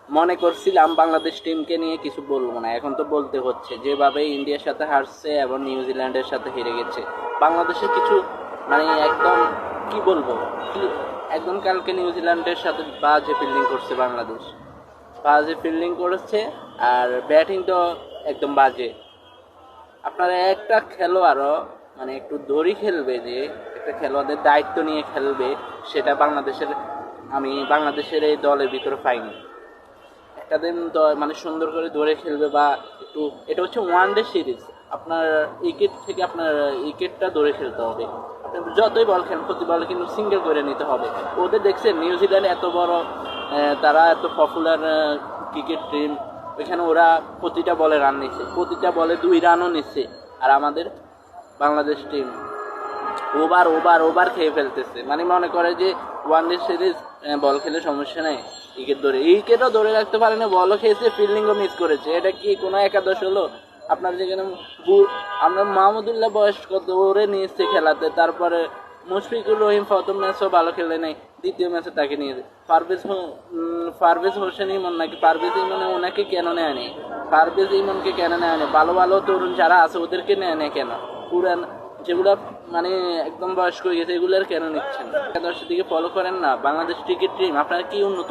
মনে করছিলাম বাংলাদেশ টিমকে নিয়ে কিছু বলবো না, এখন তো বলতে হচ্ছে। যেভাবে ইন্ডিয়ার সাথে হারছে এবং নিউজিল্যান্ডের সাথে হেরে গেছে, বাংলাদেশের কিছু মানে একদম কি বলবো, একদম কালকে নিউজিল্যান্ডের সাথে বাজে ফিল্ডিং করছে বাংলাদেশ, বাজে ফিল্ডিং করেছে। আর ব্যাটিং তো একদম বাজে। আপনারা একটা খেলোয়াড়ও মানে একটু দড়ি খেলবে, যে একটা খেলোয়াড়দের দায়িত্ব নিয়ে খেলবে, সেটা বাংলাদেশের আমি বাংলাদেশের এই দলের ভিতরে পাইনি। একটা দিন মানে সুন্দর করে ধরে খেলবে বা একটু, এটা হচ্ছে ওয়ান ডে সিরিজ, আপনার উইকেট থেকে আপনার উইকেটটা ধরে খেলতে হবে। আপনি যতই বল খেলেন প্রতি বলে কিন্তু সিঙ্গেল করে নিতে হবে। ওদের দেখছেন নিউজিল্যান্ড এত বড়, তারা এত পপুলার ক্রিকেট টিম, ওইখানে ওরা প্রতিটা বলে রান নিচ্ছে, প্রতিটা বলে 2 রানও নিচ্ছে। আর আমাদের Bangladesh team over over over খেয়ে ফেলতেছে, মানে মনে করে যে ওয়ান ডে সিরিজ বল খেলে সমস্যা নেই, উইকেটও ধরে রাখতে পারে না, বলও খেয়েছে, ফিল্ডিংও মিস করেছে। এটা কি কোনো একাদশ হলো? আপনার যেখানে আমরা মাহমুদুল্লাহ বয়স কত ওরে নিয়েছে খেলাতে, তারপরে মুশফিকুর রহিম প্রথম ম্যাচও ভালো খেলে নেই, দ্বিতীয় ম্যাচে তাকে নিয়ে পারভেজ হোসেন ইমন নাকি পারভেজ ইমনে ওনাকে কেন নেয়নি? পারভেজ ইমনকে কেন নেয়নি? ভালো ভালো তরুণ যারা আছে ওদেরকে নেয় না কেন? পুরান যেগুলো মানে একদম বয়স্ক হয়ে গেছে এগুলোর কেন নিচ্ছেন? একাদশের দিকে ফলো করেন না। বাংলাদেশ ক্রিকেট টিম আপনারা কি উন্নত